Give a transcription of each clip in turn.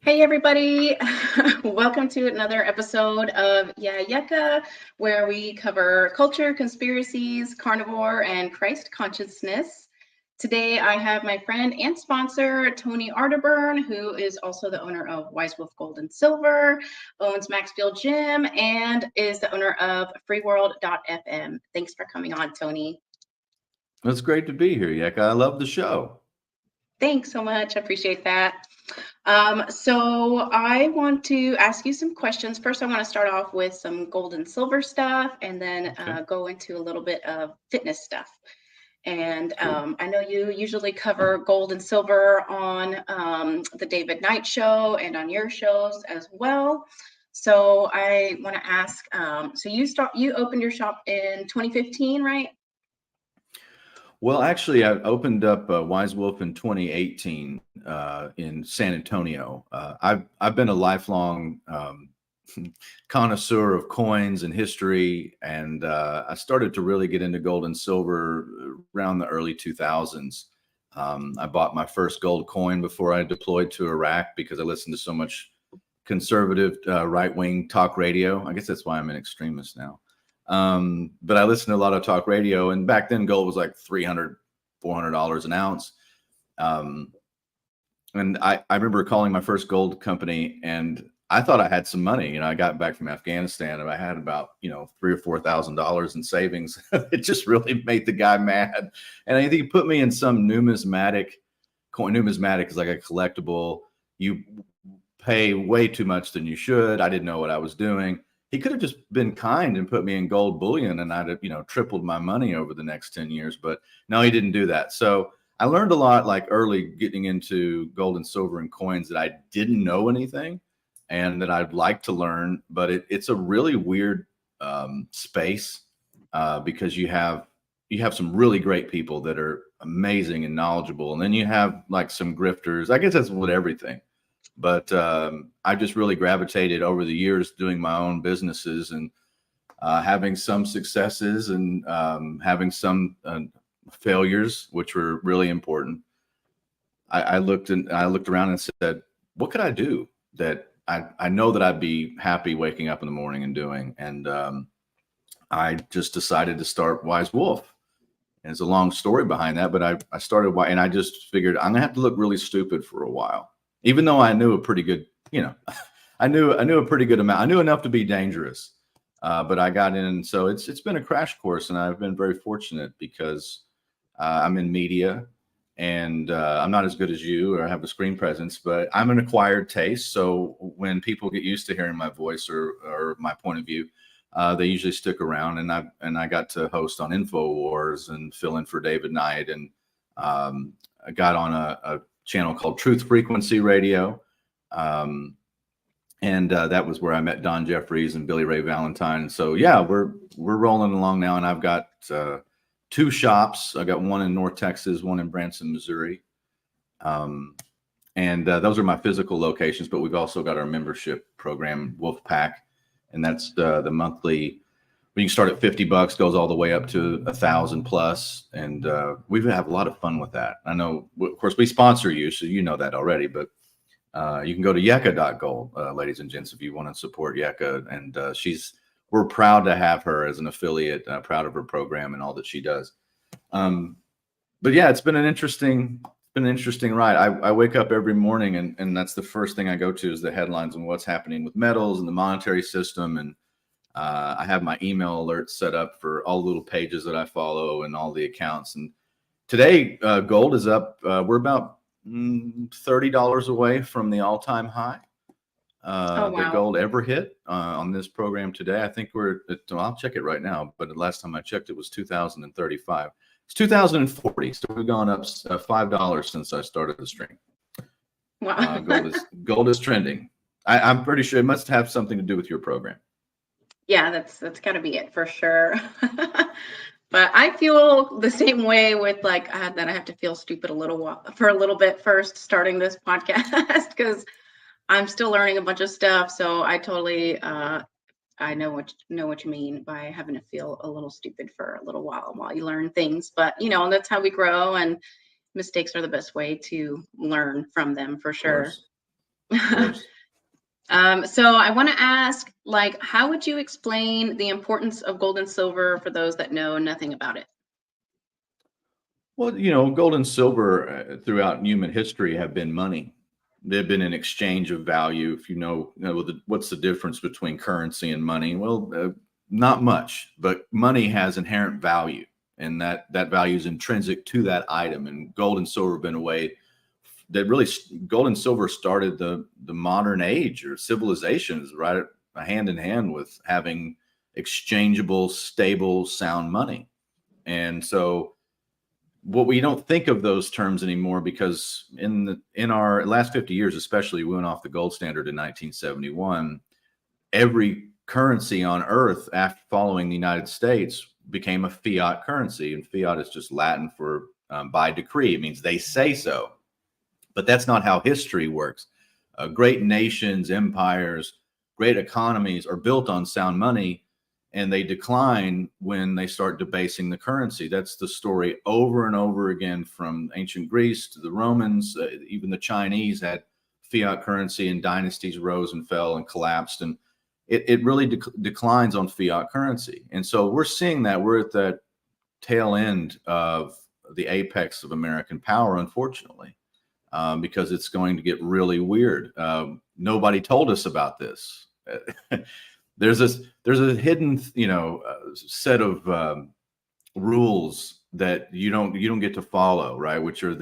Hey everybody, welcome to another episode of Yeah Yecca, where we cover culture, conspiracies, carnivore, and Christ consciousness. Today I have my friend and sponsor, Tony Arterburn, who is also the owner of Wise Wolf Gold and Silver, owns Maxfield Gym, and is the owner of freeworld.fm. Thanks for coming on, Tony. It's great to be here, Yecca. I love the show. Thanks so much. I appreciate that. So I want to ask you some questions. First, I want to start off with some gold and silver stuff, and then go into a little bit of fitness stuff. And I know you usually cover gold and silver on the David Knight show and on your shows as well. So I want to ask, so you opened your shop in 2015, right? Well, actually, I opened up Wise Wolf in 2018 in San Antonio. I've been a lifelong connoisseur of coins and history, and I started to really get into gold and silver around the early 2000s. I bought my first gold coin before I deployed to Iraq because I listened to so much conservative right-wing talk radio. I guess that's why I'm an extremist now. But I listened to a lot of talk radio, and back then gold was like $300, $400 an ounce. And I remember calling my first gold company, and I thought I had some money. You know, I got back from Afghanistan and I had about, $3,000 or $4,000 in savings. It just really made the guy mad. And I think he put me in some numismatic coin. Numismatic is like a collectible. You pay way too much than you should. I didn't know what I was doing. He could have just been kind and put me in gold bullion, and I'd have, tripled my money over the next 10 years. But no, he didn't do that. So I learned a lot, like early getting into gold and silver and coins, that I didn't know anything and that I'd like to learn. But it's a really weird space because you have some really great people that are amazing and knowledgeable. And then you have like some grifters. I guess that's with everything. But I just really gravitated over the years doing my own businesses and having some successes and having some failures, which were really important. I looked around and said, what could I do that I know that I'd be happy waking up in the morning and doing? And I just decided to start Wise Wolf. And it's a long story behind that, but I started, and I just figured I'm gonna have to look really stupid for a while. Even though I knew a pretty good, I knew a pretty good amount. I knew enough to be dangerous, but I got in. So it's been a crash course, and I've been very fortunate because I'm in media, and I'm not as good as you or have a screen presence, but I'm an acquired taste. So when people get used to hearing my voice or my point of view, they usually stick around. And I got to host on InfoWars and fill in for David Knight, and I got on a channel called Truth Frequency Radio. And that was where I met Don Jeffries and Billy Ray Valentine. So yeah, we're rolling along now. And I've got 2 shops. I got one in North Texas, one in Branson, Missouri. And those are my physical locations, but we've also got our membership program, Wolf Pack. And that's the monthly. You can start at $50, goes all the way up to 1,000 plus, and we have a lot of fun with that. I know, of course, we sponsor you, so you know that already. But you can go to YeahYecca.gold, ladies and gents, if you want to support Yecca. And we're proud to have her as an affiliate. Proud of her program and all that she does. But yeah, it's been an interesting ride. I wake up every morning, and that's the first thing I go to is the headlines and what's happening with metals and the monetary system. And I have my email alerts set up for all the little pages that I follow and all the accounts. And today, gold is up. We're about $30 away from the all-time high that gold ever hit on this program today. I think I'll check it right now, but the last time I checked, it was 2035. It's 2040, so we've gone up $5 since I started the stream. Wow. Gold is trending. I'm pretty sure it must have something to do with your program. Yeah, that's got to be it for sure. But I feel the same way with that I have to feel stupid for a little bit first starting this podcast because I'm still learning a bunch of stuff. So I totally I know what you mean by having to feel a little stupid for a little while you learn things. But that's how we grow, and mistakes are the best way to learn from them for sure. Of course. So I want to ask, like, how would you explain the importance of gold and silver for those that know nothing about it? Well, gold and silver throughout human history have been money. They've been an exchange of value. If what's the difference between currency and money? Well, not much, but money has inherent value, and that value is intrinsic to that item. And gold and silver have been a way that really gold and silver started the modern age or civilizations right hand in hand with having exchangeable, stable, sound money. And so what we don't think of those terms anymore because in our last 50 years, especially, we went off the gold standard in 1971. Every currency on earth after following the United States became a fiat currency, and fiat is just Latin for by decree. It means they say so, but that's not how history works. Great nations, empires, great economies are built on sound money, and they decline when they start debasing the currency. That's the story over and over again, from ancient Greece to the Romans. Even the Chinese had fiat currency, and dynasties rose and fell and collapsed, and it really declines on fiat currency. And so we're seeing that we're at that tail end of the apex of American power, unfortunately, because it's going to get really weird. Nobody told us about this. There's a hidden, set of rules that you don't get to follow, right? Which are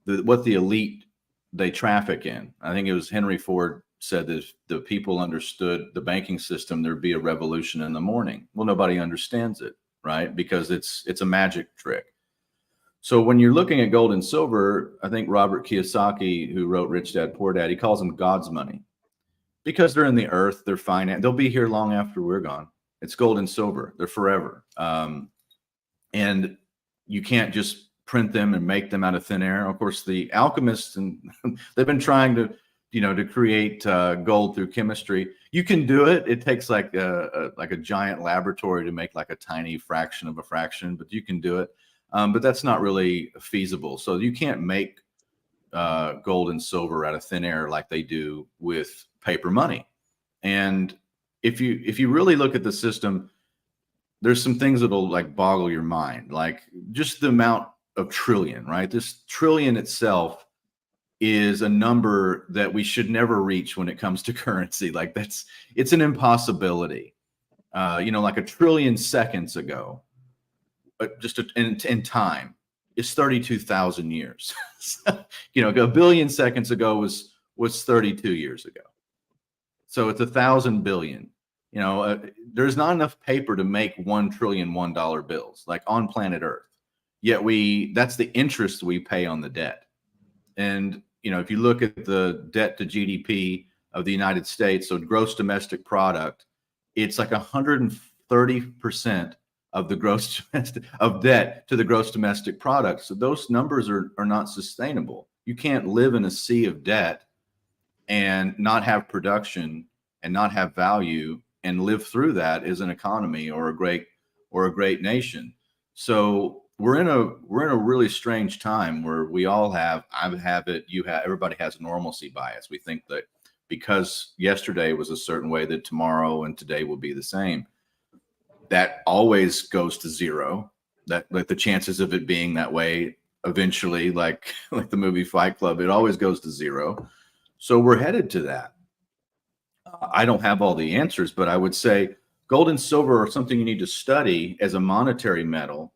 what the elite they traffic in. I think it was Henry Ford said that if the people understood the banking system, there'd be a revolution in the morning. Well, nobody understands it, right? Because it's a magic trick. So when you're looking at gold and silver, I think Robert Kiyosaki, who wrote Rich Dad Poor Dad, he calls them God's money because they're in the earth, they're finite, they'll be here long after we're gone. It's gold and silver, they're forever. And you can't just print them and make them out of thin air. Of course, the alchemists, and they've been trying to create gold through chemistry. You can do it. It takes like a giant laboratory to make like a tiny fraction of a fraction, but you can do it. But that's not really feasible. So you can't make gold and silver out of thin air like they do with paper money. And if you really look at the system, there's some things that'll like boggle your mind, like just the amount of trillion, right? This trillion itself is a number that we should never reach when it comes to currency. Like it's an impossibility. Like a trillion seconds ago, just in time, is 32,000 years. A billion seconds ago was 32 years ago. So it's 1,000 billion. There's not enough paper to make $1 trillion $1 bills like on planet Earth. Yet that's the interest we pay on the debt. And if you look at the debt to GDP of the United States, so gross domestic product, it's like 130% of the gross domestic of debt to the gross domestic product. So those numbers are not sustainable. You can't live in a sea of debt and not have production and not have value and live through that as an economy or a great nation. So we're in a really strange time where I have it, everybody has a normalcy bias. We think that because yesterday was a certain way that tomorrow and today will be the same. That always goes to zero. That like the chances of it being that way eventually, like the movie Fight Club, it always goes to zero. So we're headed to that. I don't have all the answers, but I would say gold and silver are something you need to study as a monetary metal,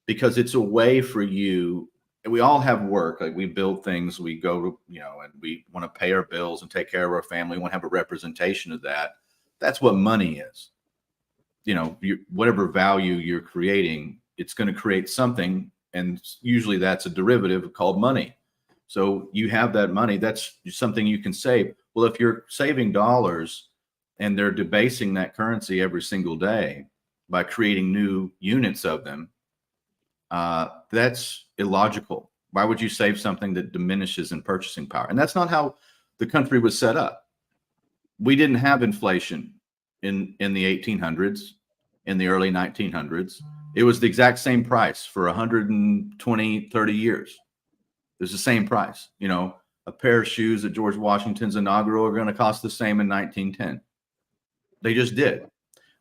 because it's a way for you. And we all have work, like we build things, we go to, and we want to pay our bills and take care of our family. We want to have a representation of that. That's what money is. Whatever value you're creating, it's going to create something. And usually that's a derivative called money. So you have that money, that's something you can save. Well, if you're saving dollars and they're debasing that currency every single day by creating new units of them, that's illogical. Why would you save something that diminishes in purchasing power? And that's not how the country was set up. We didn't have inflation in the 1800s, in the early 1900s. It was the exact same price for 120, 30 years. It was the same price. a pair of shoes at George Washington's inaugural are going to cost the same in 1910. They just did.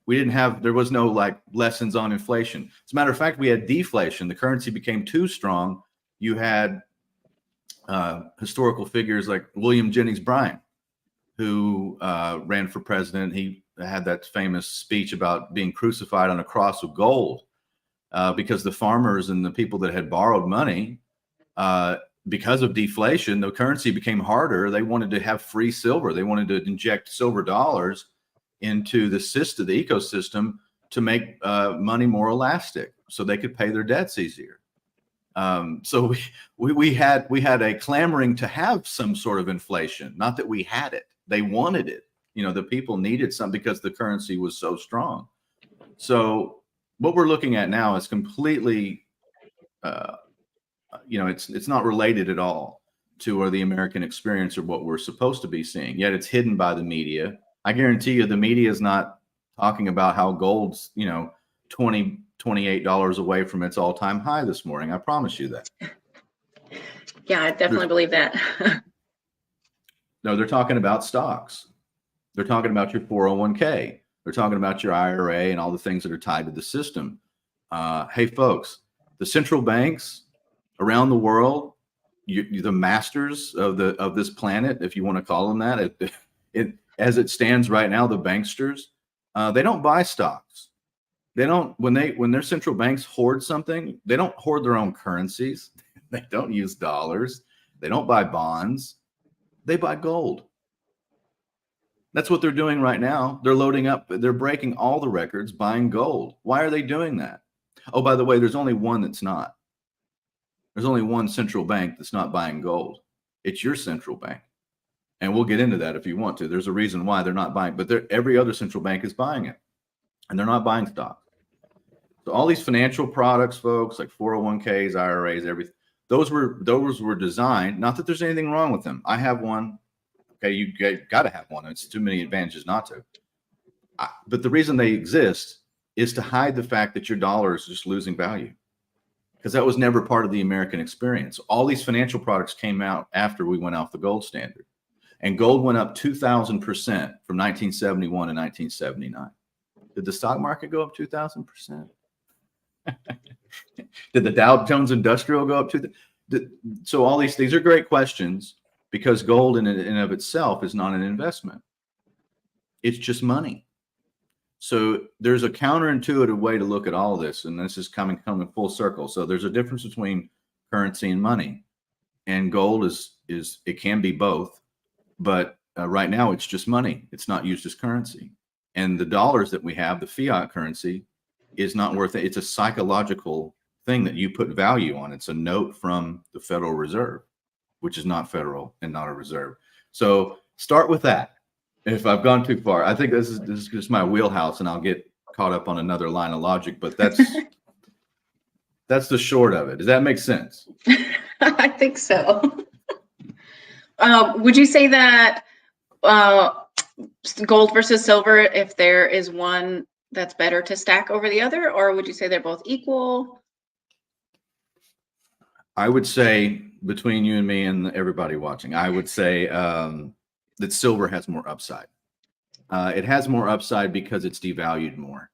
There was no like lessons on inflation. As a matter of fact, we had deflation. The currency became too strong. You had historical figures like William Jennings Bryan, who ran for president. He had that famous speech about being crucified on a cross of gold because the farmers and the people that had borrowed money, because of deflation, the currency became harder. They wanted to have free silver. They wanted to inject silver dollars into the system, the ecosystem, to make money more elastic so they could pay their debts easier. So we had a clamoring to have some sort of inflation, not that we had it. They wanted it. You know, the people needed some because the currency was so strong. So what we're looking at now is completely, it's not related at all to the American experience or what we're supposed to be seeing. Yet it's hidden by the media. I guarantee you the media is not talking about how gold's, $28 away from its all-time high this morning. I promise you that. Yeah, I definitely believe that. No, they're talking about stocks. They're talking about your 401k. They're talking about your IRA and all the things that are tied to the system. Hey, folks, the central banks around the world, the masters of this planet, if you want to call them that, as it stands right now, the banksters, they don't buy stocks. They don't, when their central banks hoard something, they don't hoard their own currencies. They don't use dollars. They don't buy bonds. They buy gold. That's what they're doing right now. They're loading up. They're breaking all the records, buying gold. Why are they doing that? Oh, by the way, there's only one that's not. There's only one central bank that's not buying gold. It's your central bank. And we'll get into that if you want to. There's a reason why they're not buying, but every other central bank is buying it. And they're not buying stock. So all these financial products, folks, like 401ks, IRAs, everything, those were designed, not that there's anything wrong with them. I have one. Okay, you got to have one. It's too many advantages not to. But the reason they exist is to hide the fact that your dollar is just losing value, because that was never part of the American experience. All these financial products came out after we went off the gold standard. And gold went up 2,000% from 1971 to 1979. Did the stock market go up 2,000%? Did the Dow Jones Industrial go up so all these are great questions, because gold in and of itself is not an investment. It's just money. So there's a counterintuitive way to look at all of this, and this is coming full circle. So there's a difference between currency and money, and gold is it can be both, but right now it's just money. It's not used as currency, and the dollars that we have, the fiat currency, is not worth it. It's a psychological thing that you put value on. It's a note from the Federal Reserve, which is not federal and not a reserve. So start with that. If I've gone too far, I think this is just my wheelhouse, and I'll get caught up on another line of logic, but that's the short of it. Does that make sense? I think so. Would you say that gold versus silver, if there is one that's better to stack over the other, or would you say they're both equal? I would say, between you and me and everybody watching, I would say that silver has more upside. It has more upside because it's devalued more.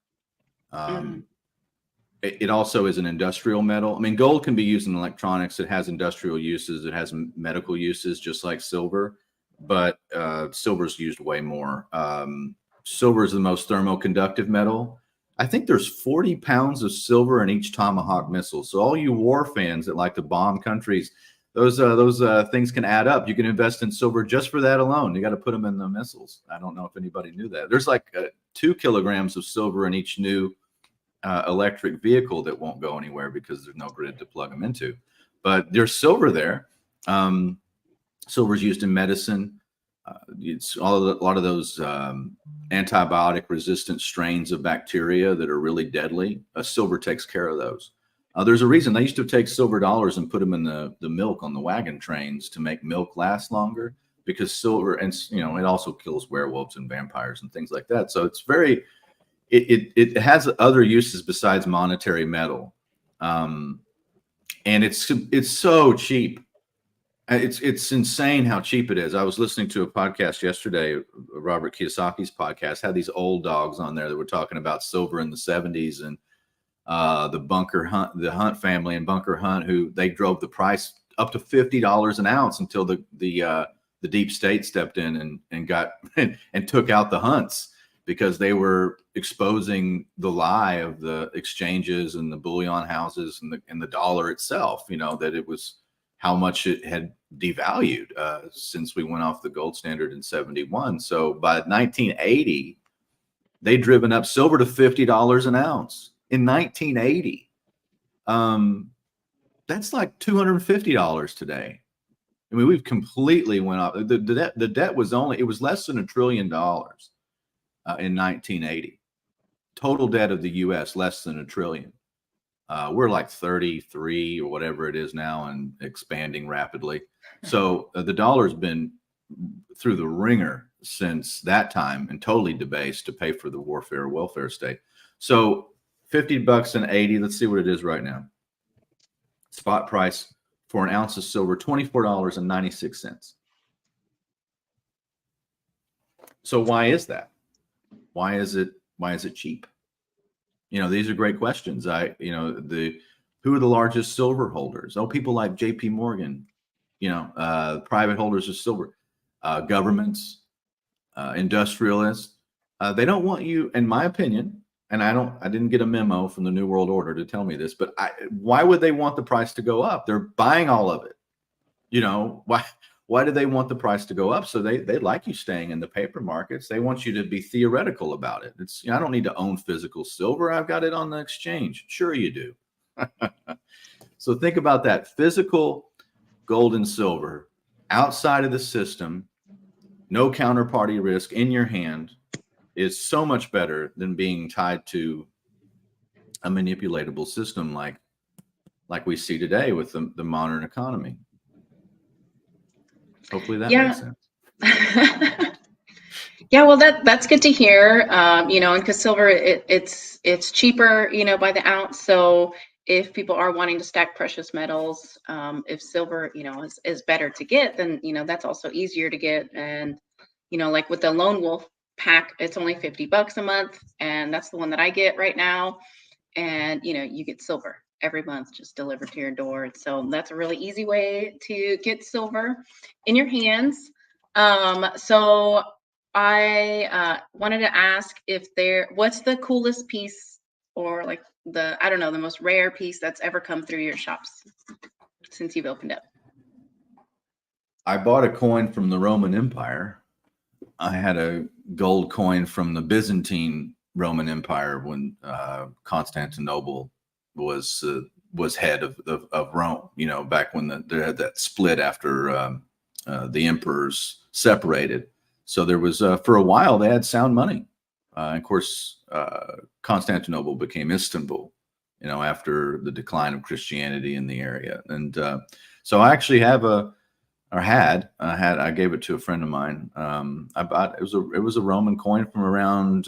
It also is an industrial metal. I mean, gold can be used in electronics. It has industrial uses. It has medical uses, just like silver, but silver is used way more. Silver is the most thermoconductive metal. I think there's 40 pounds of silver in each Tomahawk missile. So all you war fans that like to bomb countries, those things can add up. You can invest in silver just for that alone. You got to put them in the missiles. I don't know if anybody knew that. There's like 2 kilograms of silver in each new electric vehicle that won't go anywhere because there's no grid to plug them into. But there's silver there. Silver is used in medicine. It's a lot of those antibiotic resistant strains of bacteria that are really deadly. Silver takes care of those. There's a reason they used to take silver dollars and put them in the milk on the wagon trains to make milk last longer, because silver, and it also kills werewolves and vampires and things like that. So it's very, it has other uses besides monetary metal, and it's so cheap. It's insane how cheap it is. I was listening to a podcast yesterday, Robert Kiyosaki's podcast, had these old dogs on there that were talking about silver in the 70s, and the Hunt family and Bunker Hunt, who they drove the price up to $50 an ounce until the deep state stepped in and got and took out the hunts, because they were exposing the lie of the exchanges and the bullion houses and the dollar itself, that it was how much it had devalued since we went off the gold standard in 71. So by 1980, they'd driven up silver to $50 an ounce in 1980. That's like $250 today. I mean, we've completely went up. The debt was less than $1 trillion in 1980. Total debt of the U.S. less than $1 trillion. We're like 33 or whatever it is now, and expanding rapidly. So the dollar's been through the ringer since that time, and totally debased to pay for the warfare welfare state. So $50 and 80. Let's see what it is right now. Spot price for an ounce of silver, $24.96. So why is that? Why is it cheap? These are great questions. Who are the largest silver holders? Oh, people like JP Morgan, private holders of silver, governments, industrialists. They don't want you, in my opinion, and I didn't get a memo from the New World Order to tell me this, but why would they want the price to go up? They're buying all of it. Why do they want the price to go up? So they like you staying in the paper markets. They want you to be theoretical about it. It's, I don't need to own physical silver. I've got it on the exchange. Sure you do. So think about that. Physical gold and silver outside of the system, no counterparty risk, in your hand, is so much better than being tied to a manipulatable system like we see today with the modern economy. Hopefully that makes sense. Yeah, well, that's good to hear. And because silver, it's cheaper, by the ounce. So if people are wanting to stack precious metals, if silver, is better to get, then that's also easier to get. And like with the Lone Wolf pack, it's only $50 a month, and that's the one that I get right now. And you get silver every month just delivered to your door. So that's a really easy way to get silver in your hands. So I wanted to ask what's the coolest piece, or like the most rare piece that's ever come through your shops since you've opened up? I bought a coin from the Roman Empire. I had a gold coin from the Byzantine Roman Empire when Constantinople was head of Rome, back when they had that split after the emperors separated. So there was for a while they had sound money. Of course, Constantinople became Istanbul, after the decline of Christianity in the area. And so I actually I gave it to a friend of mine. It was a Roman coin from around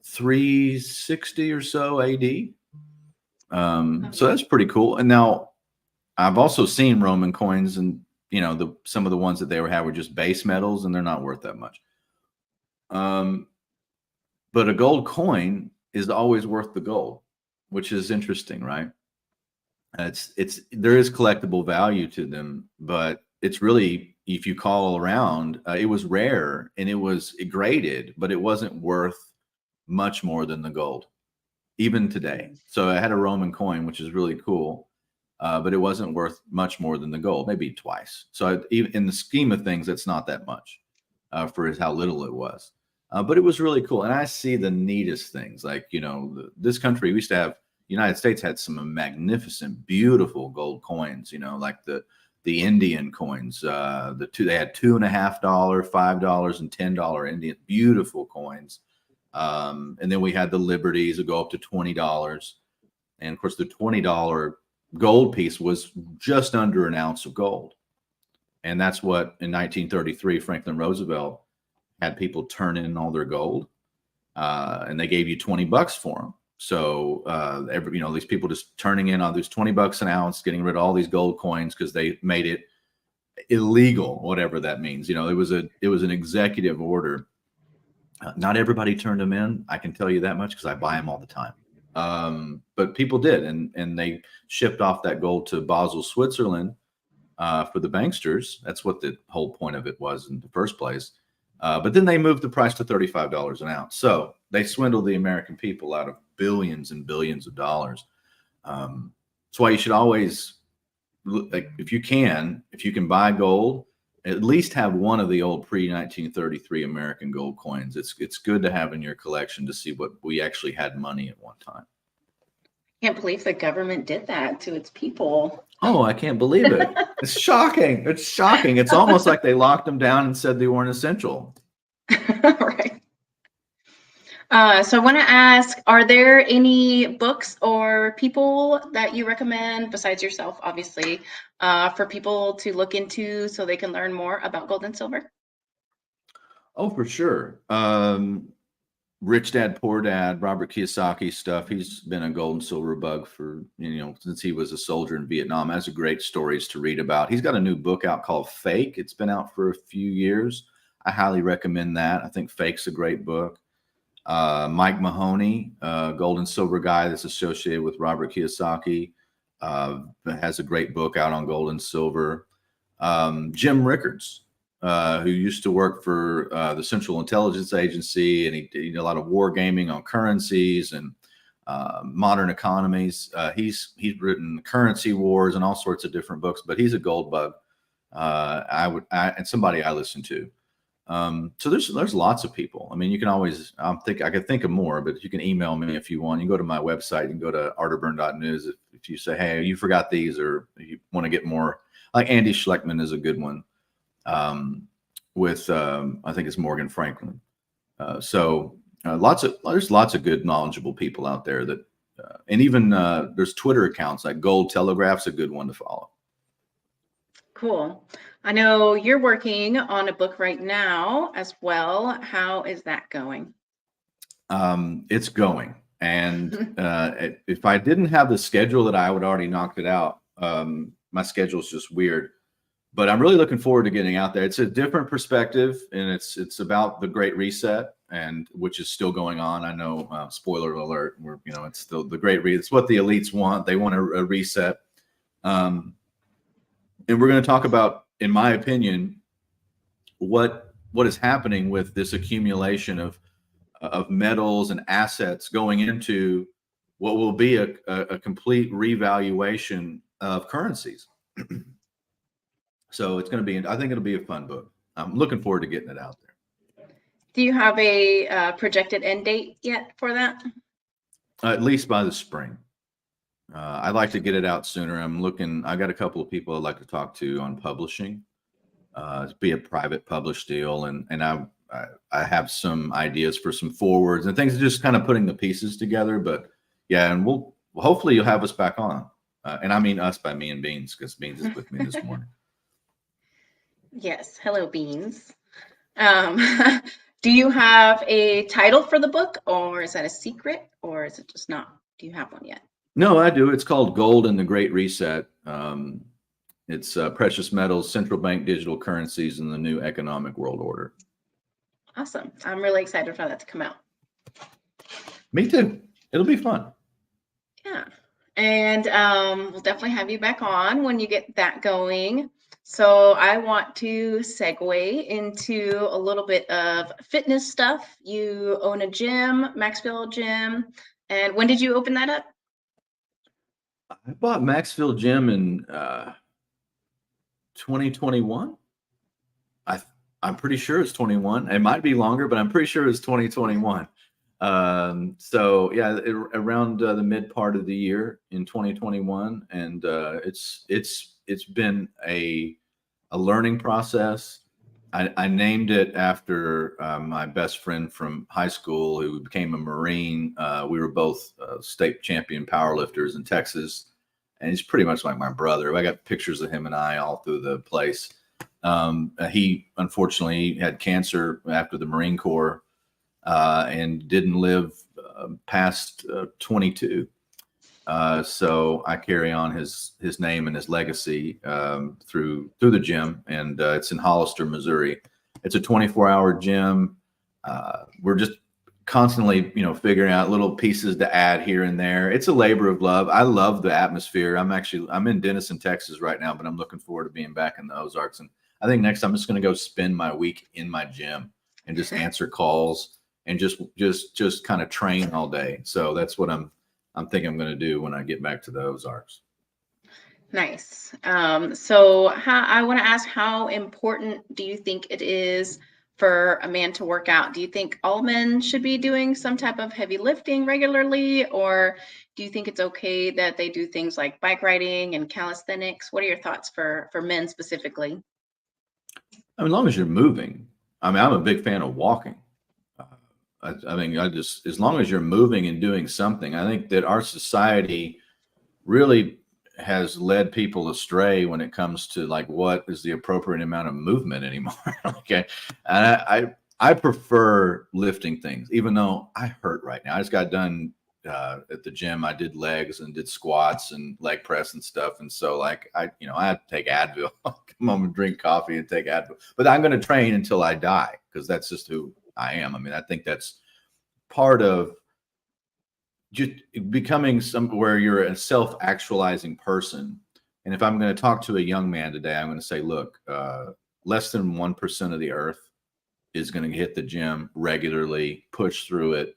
360 or so AD. So that's pretty cool. And now I've also seen Roman coins, and some of the ones that they had were just base metals, and they're not worth that much. But a gold coin is always worth the gold, which is interesting, right? There is collectible value to them, but it's really, if you call around, it was rare and it was graded, but it wasn't worth much more than the gold, even today. So I had a Roman coin, which is really cool, but it wasn't worth much more than the gold, maybe twice. So even in the scheme of things, it's not that much for how little it was. But it was really cool. And I see the neatest things, like, this country, we used to have, United States had some magnificent, beautiful gold coins, like the Indian coins, they had $2.50, $5, and $10 Indian, beautiful coins. And then we had the Liberties that go up to $20. And of course, the $20 gold piece was just under an ounce of gold. And that's what, in 1933, Franklin Roosevelt had people turn in all their gold, and they gave you $20 for them. So these people just turning in all these $20 an ounce, getting rid of all these gold coins because they made it illegal, whatever that means. You know, it was an executive order. Not everybody turned them in. I can tell you that much because I buy them all the time. But people did, and they shipped off that gold to Basel, Switzerland, for the banksters. That's what the whole point of it was in the first place. But then they moved the price to $35 an ounce. So they swindled the American people out of billions and billions of dollars. That's why you should always, like, if you can buy gold, at least have one of the old pre-1933 American gold coins. It's good to have in your collection to see what we actually had money at one time. I can't believe the government did that to its people. Oh, I can't believe it. It's shocking. It's shocking. It's almost like they locked them down and said they weren't essential. Right. So I want to ask, are there any books or people that you recommend, besides yourself, obviously, for people to look into so they can learn more about gold and silver? Oh, for sure. Rich Dad, Poor Dad, Robert Kiyosaki stuff. He's been a gold and silver bug for, since he was a soldier in Vietnam. Has a great stories to read about. He's got a new book out called Fake. It's been out for a few years. I highly recommend that. I think Fake's a great book. Mike Mahoney, gold and silver guy that's associated with Robert Kiyosaki, has a great book out on gold and silver. Jim Rickards, who used to work for the Central Intelligence Agency, and he did a lot of war gaming on currencies and modern economies. He's written Currency Wars and all sorts of different books, but he's a gold bug. And somebody I listen to. So there's lots of people. I mean, you can always, I could think of more, but you can email me if you want. You can go to my website. You can go to arterburn.news if you say, hey, you forgot these, or you want to get more. Like Andy Schleckman is a good one. With I think it's Morgan Franklin. There's lots of good, knowledgeable people out there that, and even there's Twitter accounts like Gold Telegraph's a good one to follow. Cool. I know you're working on a book right now as well. How is that going? It's going. And if I didn't have the schedule that I would already knocked it out. My schedule is just weird. But I'm really looking forward to getting out there. It's a different perspective, and it's about the Great Reset, and which is still going on. I know, spoiler alert, it's still the Great Reset. It's what the elites want. They want a reset. And we're going to talk about, in my opinion, what is happening with this accumulation of metals and assets going into what will be a complete revaluation of currencies. So it's going to be, I think it'll be a fun book. I'm looking forward to getting it out there. Do you have a projected end date yet for that? At least by the spring. I'd like to get it out sooner. I got a couple of people I'd like to talk to on publishing, be a private published deal. And I have some ideas for some forwards and things, just kind of putting the pieces together. But yeah, and hopefully you'll have us back on. And I mean us by me and Beans, because Beans is with me this morning. Yes. Hello, Beans. Do you have a title for the book, or is that a secret, or is it just not? Do you have one yet? No, I do. It's called Gold and the Great Reset. It's precious metals, central bank digital currencies, and the new economic world order. Awesome. I'm really excited for that to come out. Me too. It'll be fun. Yeah. And we'll definitely have you back on when you get that going. So I want to segue into a little bit of fitness stuff. You own a gym, Maxville Gym. And when did you open that up? I bought Maxville Gym in 2021. I'm pretty sure it's 21. It might be longer, but I'm pretty sure it's 2021. So yeah, around the mid part of the year in 2021, and it's been a learning process. I named it after my best friend from high school who became a Marine. We were both state champion powerlifters in Texas, and he's pretty much like my brother. I got pictures of him and I all through the place. He unfortunately had cancer after the Marine Corps and didn't live past 22. So I carry on his name and his legacy through the gym, and it's in Hollister, Missouri. It's a 24-hour gym. We're just constantly, figuring out little pieces to add here and there. It's a labor of love. I love the atmosphere. I'm in Denison, Texas right now, but I'm looking forward to being back in the Ozarks. And I think next I'm just going to go spend my week in my gym and just answer calls and just kind of train all day. So that's what I'm thinking I'm going to do when I get back to the Ozarks. Nice. So I want to ask, how important do you think it is for a man to work out? Do you think all men should be doing some type of heavy lifting regularly, or do you think it's okay that they do things like bike riding and calisthenics? What are your thoughts for men specifically? I mean, as long as you're moving. I mean, I'm a big fan of walking. I mean, as long as you're moving and doing something, I think that our society really has led people astray when it comes to like what is the appropriate amount of movement anymore. Okay, and I prefer lifting things, even though I hurt right now. I just got done at the gym. I did legs and did squats and leg press and stuff, and so like I had to take Advil. Come home and drink coffee and take Advil, but I'm going to train until I die because that's just who I am. I mean, I think that's part of just becoming where you're a self-actualizing person. And if I'm going to talk to a young man today, I'm going to say, look, less than 1% of the earth is going to hit the gym regularly, push through it,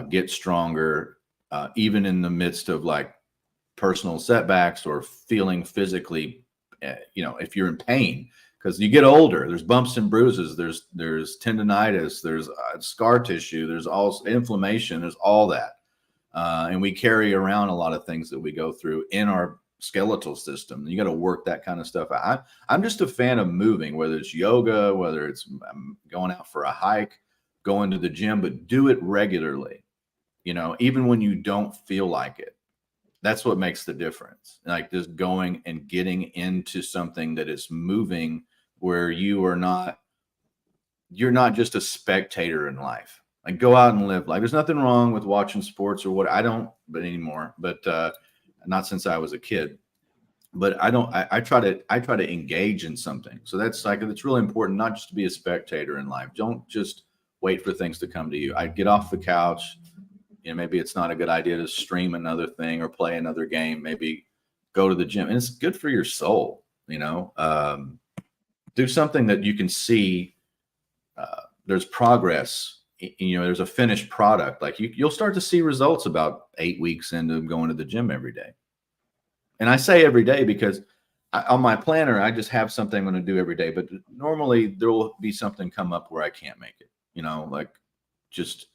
get stronger, even in the midst of like personal setbacks or feeling physically, if you're in pain, because you get older, there's bumps and bruises, there's tendonitis, there's scar tissue, there's all inflammation, there's all that. And we carry around a lot of things that we go through in our skeletal system. You got to work that kind of stuff out. I'm just a fan of moving, whether it's yoga, whether it's going out for a hike, going to the gym, but do it regularly, even when you don't feel like it. That's what makes the difference. Like just going and getting into something that is moving where you're not just a spectator in life. Like go out and live. Like there's nothing wrong with watching sports or what. I don't, but anymore, but not since I was a kid. But I try to engage in something. So that's like, it's really important not just to be a spectator in life. Don't just wait for things to come to you. I get off the couch. Maybe it's not a good idea to stream another thing or play another game. Maybe go to the gym, and it's good for your soul. Do something that you can see. There's progress. There's a finished product. Like you'll start to see results about 8 weeks into going to the gym every day. And I say every day because on my planner, I just have something I'm going to do every day. But normally there will be something come up where I can't make it. Like just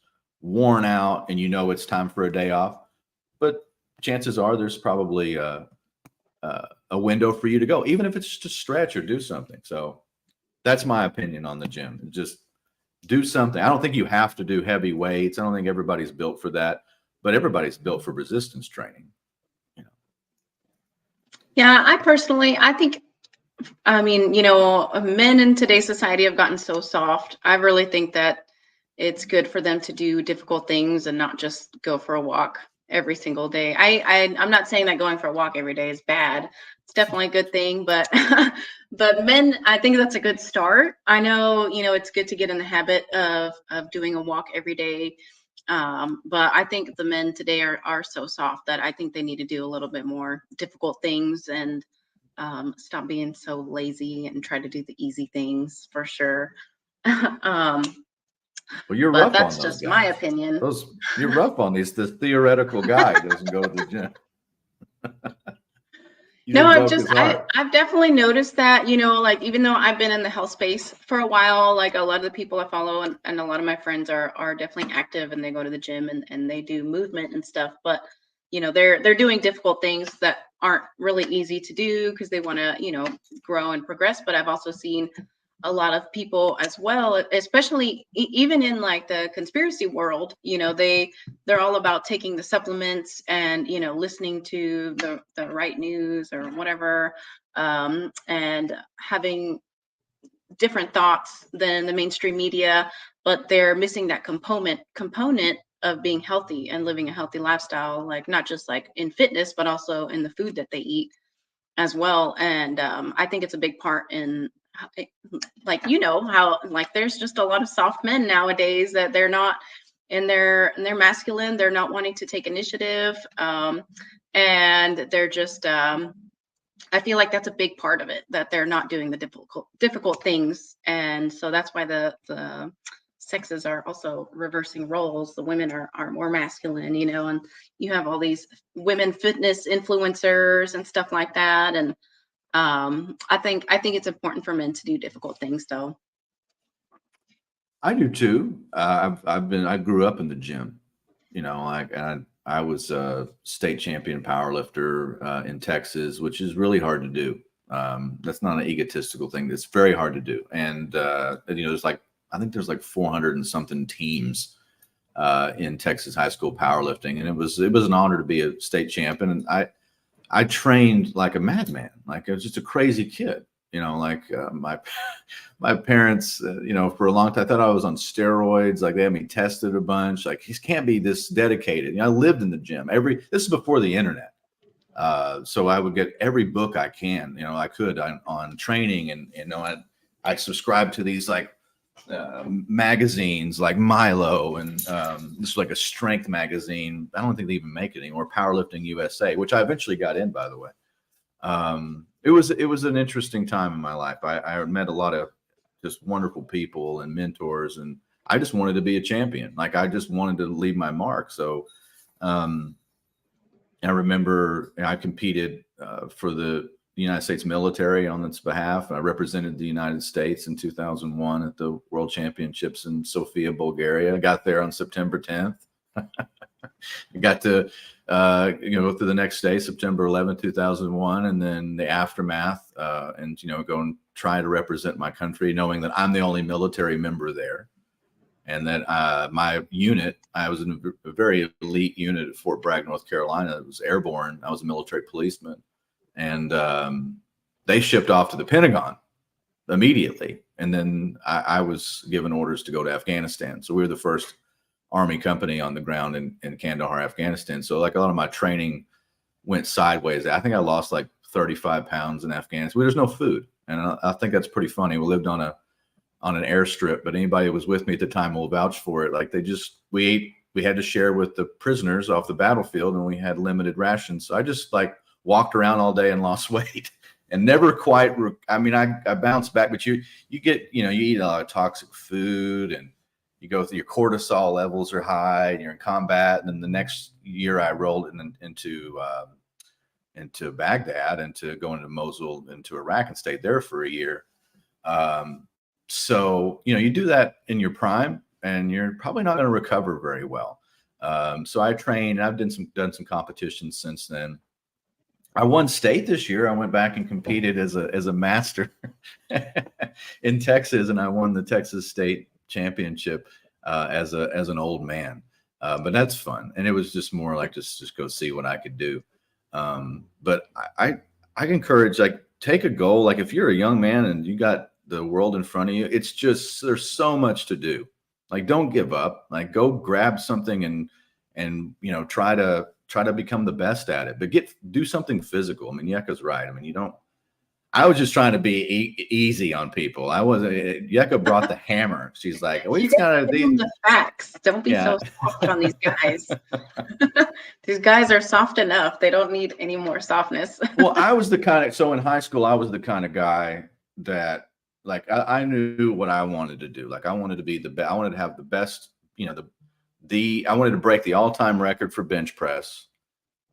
worn out, and it's time for a day off. But chances are there's probably a window for you to go, even if it's just to stretch or do something. So that's my opinion on the gym. Just do something. I don't think you have to do heavy weights. I don't think everybody's built for that, but everybody's built for resistance training. Yeah, I think, men in today's society have gotten so soft. I really think that it's good for them to do difficult things and not just go for a walk every single day. I'm not saying that going for a walk every day is bad. It's definitely a good thing, but but men, I think that's a good start. I know, it's good to get in the habit of doing a walk every day. But I think the men today are so soft that I think they need to do a little bit more difficult things and stop being so lazy and try to do the easy things for sure. Well, you're But rough that's on those just my guys. opinion. You're rough on these. The theoretical guy doesn't go to the gym. No, I've definitely noticed that, like even though I've been in the health space for a while, like a lot of the people I follow and a lot of my friends are definitely active and they go to the gym and they do movement and stuff. But, they're doing difficult things that aren't really easy to do because they want to, grow and progress. But I've also seen a lot of people as well, especially even in like the conspiracy world, they're all about taking the supplements and, listening to the right news or whatever, and having different thoughts than the mainstream media, but they're missing that component of being healthy and living a healthy lifestyle, like not just like in fitness, but also in the food that they eat as well. And I think it's a big part in like, you know, how like there's just a lot of soft men nowadays that they're not in their masculine, they're not wanting to take initiative. And they're just I feel like that's a big part of it, that they're not doing the difficult things. And so that's why the sexes are also reversing roles. The women are more masculine, you know, and you have all these women fitness influencers and stuff like that. And I think it's important for men to do difficult things though. I do too. I grew up in the gym, you know, like I was a state champion power lifter in Texas, which is really hard to do. That's not an egotistical thing. It's very hard to do. And, you know, I think there's like 400 and something teams in Texas high school powerlifting. And it was an honor to be a state champion. And I trained like a madman. Like I was just a crazy kid, you know, like my parents, you know, for a long time, I thought I was on steroids. Like they had me tested a bunch. Like he can't be this dedicated. You know, I lived in the gym. This is before the internet. So I would get every book I can, you know, I could on training, and you know, I subscribed to these like magazines like Milo, and this was like a strength magazine. I don't think they even make it anymore. Powerlifting USA, which I eventually got in, by the way. It was an interesting time in my life. I met a lot of just wonderful people and mentors, and I just wanted to be a champion. Like I just wanted to leave my mark. So I remember I competed for the United States military on its behalf. I represented the United States in 2001 at the World Championships in Sofia, Bulgaria. I got there on September 10th. I got to you know, go through the next day, September 11th, 2001, and then the aftermath, and you know, go and try to represent my country, knowing that I'm the only military member there, and that my unit, I was in a very elite unit at Fort Bragg, North Carolina. It was airborne. I was a military policeman, and they shipped off to the Pentagon immediately, and then I was given orders to go to Afghanistan. So we were the first Army company on the ground in Kandahar, Afghanistan. So like a lot of my training went sideways. I think I lost like 35 pounds in Afghanistan. There's no food. And I think that's pretty funny. We lived on an airstrip, but anybody who was with me at the time will vouch for it. Like we had to share with the prisoners off the battlefield, and we had limited rations. So I just like walked around all day and lost weight and never quite, I mean, I bounced back, but you get, you know, you eat a lot of toxic food, and you go through, your cortisol levels are high, and you're in combat. And then the next year I rolled into Baghdad, and to go into Mosul, into Iraq, and stayed there for a year. So, you know, you do that in your prime, and you're probably not going to recover very well. So I trained, I've done some competitions since then. I won state this year. I went back and competed as a master in Texas, and I won the Texas State Championship as an old man. But that's fun, and it was just more like just go see what I could do. But I encourage, like, take a goal. Like if you're a young man and you got the world in front of you, it's just, there's so much to do. Like don't give up. Like go grab something and you know, try to become the best at it. But do something physical. I mean, Yecca's right. I mean, I was just trying to be easy on people. I wasn't. Yecca brought the hammer. She's like, "Well, he's got the facts. Don't be so soft on these guys. These guys are soft enough. They don't need any more softness." Well, I was the kind of, so in high school, I was the kind of guy that, like, I knew what I wanted to do. Like, I wanted to be the best. I wanted to have the best. You know, I wanted to break the all-time record for bench press.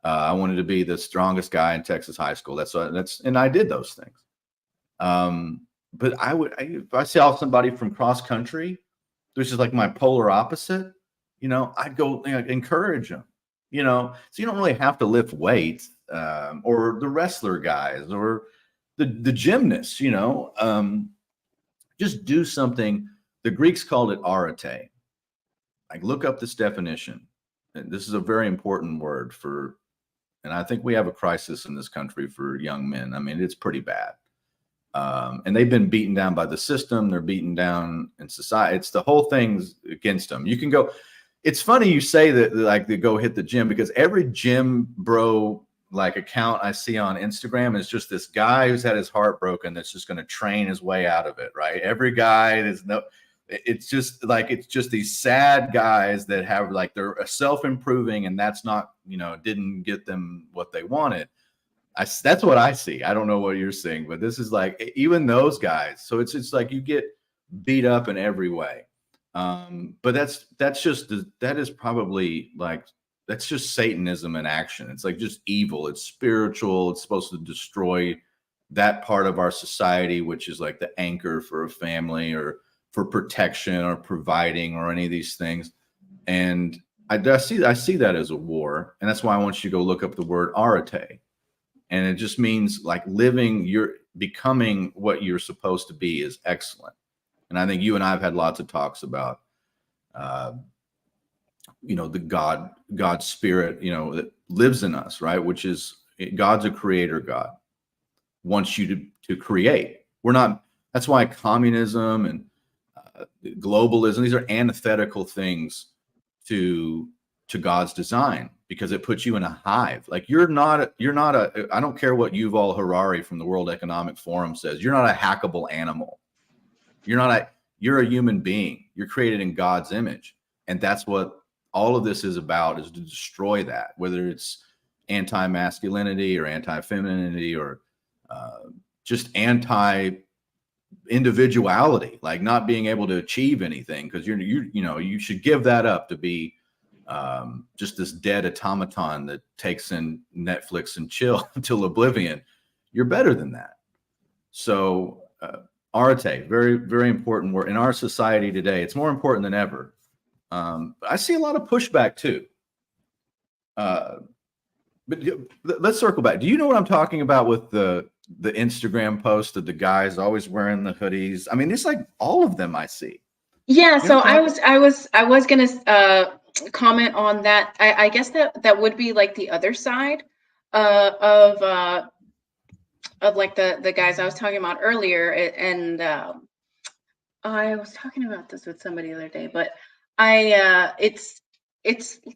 I wanted to be the strongest guy in Texas high school. And I did those things. But if I saw somebody from cross country, which is like my polar opposite, you know, I'd go, you know, encourage them, you know, so you don't really have to lift weights, or the wrestler guys, or the gymnasts, you know, just do something. The Greeks called it arete. Like look up this definition. And this is a very important word and I think we have a crisis in this country for young men. I mean, it's pretty bad. And they've been beaten down by the system. They're beaten down in society. It's the whole thing's against them. You can go, it's funny you say that, like, they go hit the gym, because every gym bro like account I see on Instagram is just this guy who's had his heart broken that's just going to train his way out of it, right? Every guy is it's just like, it's just these sad guys that have, like, they're self-improving, and that's not, didn't get them what they wanted. That's what I see. I don't know what you're seeing, but this is like, even those guys. So it's like you get beat up in every way. But that is probably like, that's just Satanism in action. It's like just evil. It's spiritual. It's supposed to destroy that part of our society, which is like the anchor for a family, or for protection, or providing, or any of these things. And I see that as a war. And that's why I want you to go look up the word arete. And it just means like becoming what you're supposed to be is excellent. And I think you and I have had lots of talks about, the God spirit, that lives in us, right? Which is, God's a creator God, wants you to create. That's why communism and globalism, these are antithetical things to God's design, because it puts you in a hive. Like, you're not I don't care what Yuval Harari from the World Economic Forum says, you're not a hackable animal. You're a human being. You're created in God's image. And that's what all of this is about, is to destroy that, whether it's anti-masculinity or anti-femininity, or just anti-individuality, like not being able to achieve anything, because you should give that up to be just this dead automaton that takes in Netflix and chill until oblivion. You're better than that. So arete, very, very important word in our society today. It's more important than ever. I see a lot of pushback too. But let's circle back. Do you know what I'm talking about with the Instagram post of the guys always wearing the hoodies? I mean, it's like all of them I see. Yeah. So I was gonna comment on that. I guess that would be like the other side of like the guys I was talking about earlier. And I was talking about this with somebody the other day, but it's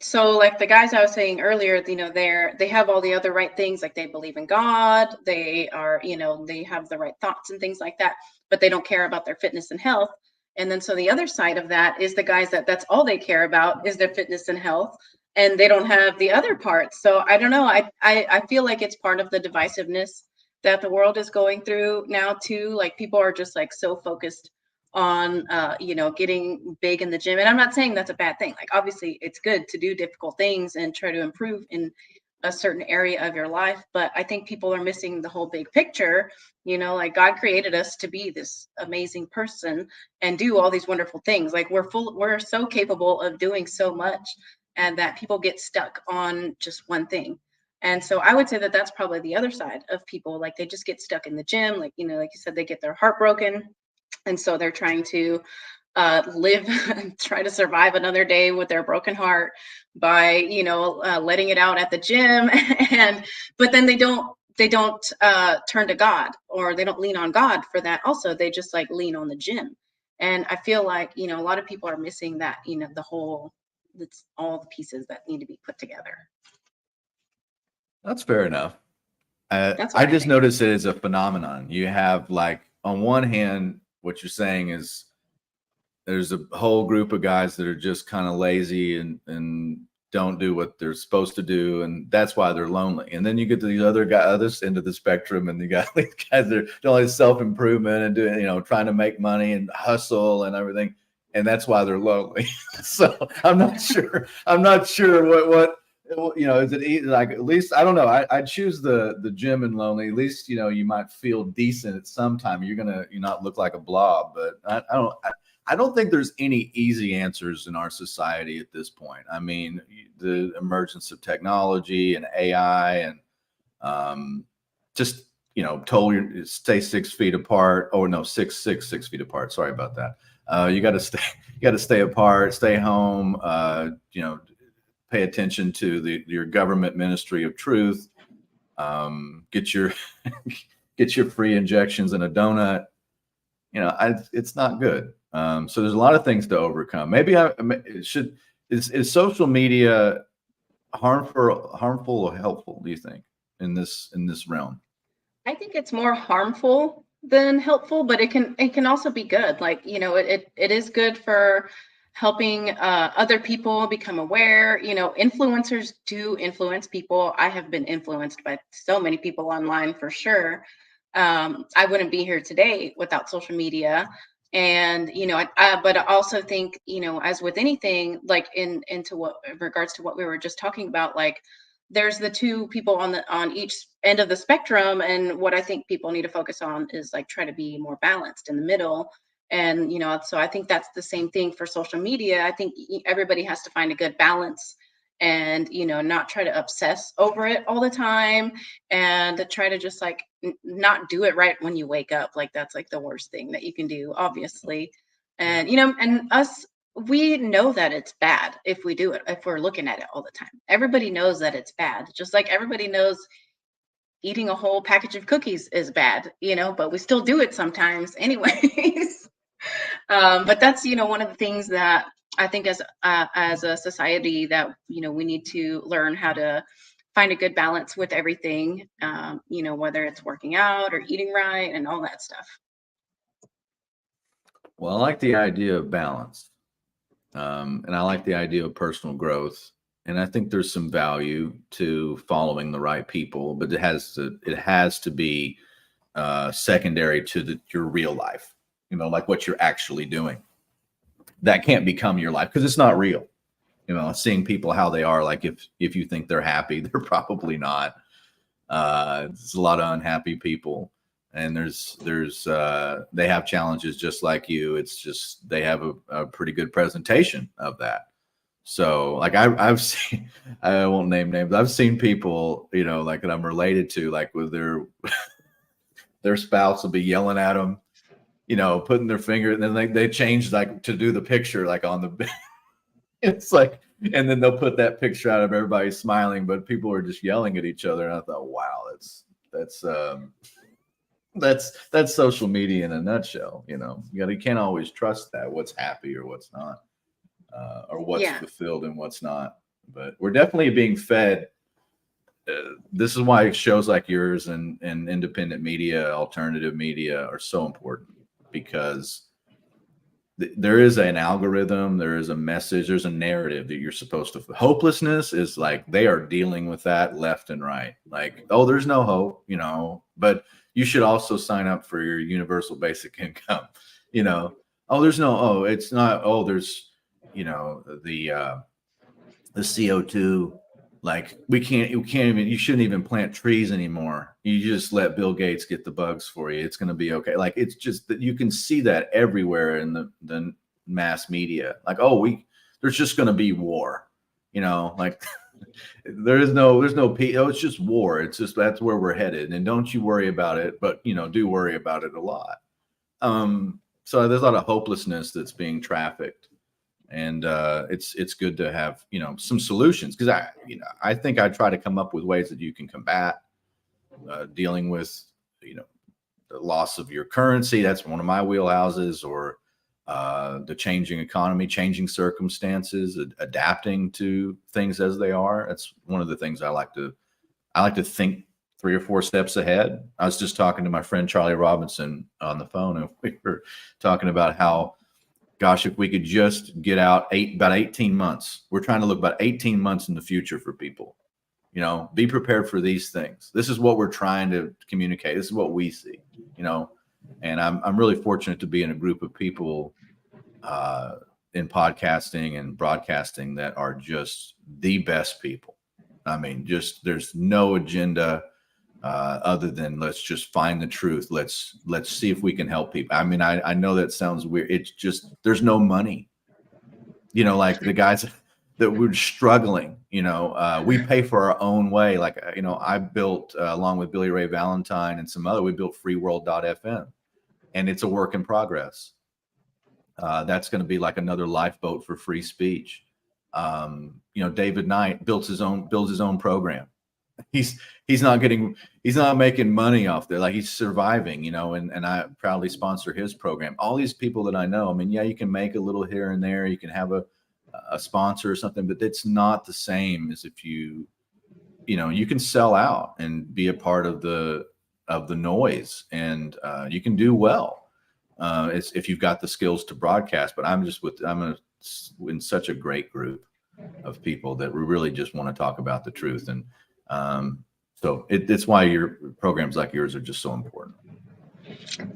so like the guys I was saying earlier, they have all the other right things, like they believe in God, they are, they have the right thoughts and things like that, but they don't care about their fitness and health. And then so the other side of that is the guys that's all they care about is their fitness and health, and they don't have the other parts. So I don't know. I feel like it's part of the divisiveness that the world is going through now too. Like, people are just like so focused on getting big in the gym. And I'm not saying that's a bad thing. Like, obviously it's good to do difficult things and try to improve in a certain area of your life, but I think people are missing the whole big picture. Like, God created us to be this amazing person and do all these wonderful things. Like, we're so capable of doing so much, and that people get stuck on just one thing. And so I would say that that's probably the other side of people. Like, they just get stuck in the gym, like like you said, they get their heart broken, and so they're trying to live and try to survive another day with their broken heart by letting it out at the gym. But then they don't turn to God, or they don't lean on God for that. Also, they just like lean on the gym. And I feel like a lot of people are missing that, the whole, it's all the pieces that need to be put together. That's fair enough. That's I just noticed it as a phenomenon. You have, like, on one hand, what you're saying is there's a whole group of guys that are just kind of lazy and don't do what they're supposed to do, and that's why they're lonely. And then you get to these other end of the spectrum, and you got these guys that are doing all this self-improvement and doing, trying to make money and hustle and everything, and that's why they're lonely. So I'm not sure what is it like? At least, I don't know. I'd choose the gym and lonely. At least you might feel decent at some time. You're not look like a blob. But I don't think there's any easy answers in our society at this point. I mean, the emergence of technology and AI and just told you stay 6 feet apart. Oh no, 6 feet apart. Sorry about that. You got to stay apart, stay home. Pay attention to your government ministry of truth. Get your free injections in a donut. It's not good. So there's a lot of things to overcome. Maybe is social media harmful or helpful, do you think, in this realm? I think it's more harmful than helpful, but it can also be good. Like, it is good for helping other people become aware. Influencers do influence people. I have been influenced by so many people online for sure. I wouldn't be here today without social media. And but I also think, as with anything, like into what in regards to what we were just talking about, like there's the two people on each end of the spectrum, and what I think people need to focus on is like try to be more balanced in the middle. And so I think that's the same thing for social media. I think everybody has to find a good balance, and not try to obsess over it all the time, and to try to just like not do it right when you wake up. Like that's like the worst thing that you can do, obviously. And and us, we know that it's bad if we do it, if we're looking at it all the time. Everybody knows that it's bad, just like everybody knows eating a whole package of cookies is bad, but we still do it sometimes anyways. But that's one of the things that I think as a society that we need to learn how to find a good balance with everything, whether it's working out or eating right and all that stuff. Well, I like the idea of balance. And I like the idea of personal growth. And I think there's some value to following the right people, but it has to be secondary to your real life, like what you're actually doing. That can't become your life because it's not real. Seeing people how they are, like if you think they're happy, they're probably not. There's a lot of unhappy people, and they have challenges just like you. It's just they have a pretty good presentation of that. So like I've seen, I won't name names. I've seen people, like that I'm related to, like with their spouse will be yelling at them, putting their finger, and then they change like to do the picture like on the it's like, and then they'll put that picture out of everybody smiling, but people are just yelling at each other. And I thought, wow, that's social media in a nutshell. You can't always trust that what's happy or what's not, or what's Yeah. fulfilled and what's not. But we're definitely being fed. This is why shows like yours and independent media, alternative media are so important, because there is an algorithm, there is a message, there's a narrative that you're supposed to. Hopelessness is like they are dealing with that left and right. Like, oh, there's no hope, but you should also sign up for your universal basic income. Oh, there's no, oh, it's not, oh, there's, the CO2. Like we can't even, you shouldn't even plant trees anymore. You just let Bill Gates get the bugs for you. It's going to be okay. Like, it's just that you can see that everywhere in the mass media. Like, oh, there's just going to be war, like there's no peace. Oh, it's just war. It's just, that's where we're headed. And don't you worry about it, but do worry about it a lot. So there's a lot of hopelessness that's being trafficked. And it's good to have some solutions, because I think I try to come up with ways that you can combat dealing with the loss of your currency. That's one of my wheelhouses. Or the changing economy, changing circumstances, adapting to things as they are. That's one of the things I like to think 3 or 4 steps ahead. I was just talking to my friend Charlie Robinson on the phone, and we were talking about how, gosh, if we could just get out about 18 months, we're trying to look about 18 months in the future for people, be prepared for these things. This is what we're trying to communicate. This is what we see, and I'm really fortunate to be in a group of people in podcasting and broadcasting that are just the best people. I mean, just, there's no agenda other than let's just find the truth. Let's see if we can help people. I mean, I know that sounds weird. It's just, there's no money, like the guys that we're struggling, we pay for our own way. Like, I built along with Billy Ray Valentine and some other, we built freeworld.fm, and it's a work in progress. That's going to be like another lifeboat for free speech. David Knight builds his own program. He's not making money off there. Like, he's surviving, and I proudly sponsor his program. All these people that I know, I mean, yeah, you can make a little here and there. You can have a a sponsor or something, but it's not the same as if you can sell out and be a part of the noise, and you can do well. It's if you've got the skills to broadcast. But I'm in such a great group of people that we really just want to talk about the truth, and so it's why your programs like yours are just so important.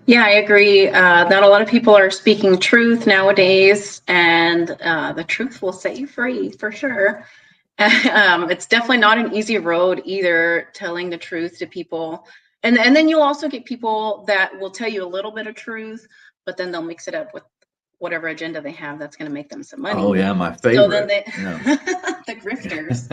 Yeah, I agree. Not a lot of people are speaking truth nowadays, and the truth will set you free for sure. It's definitely not an easy road either, telling the truth to people. And then you'll also get people that will tell you a little bit of truth, but then they'll mix it up with whatever agenda they have that's going to make them some money. Oh yeah, my favorite. So then the grifters.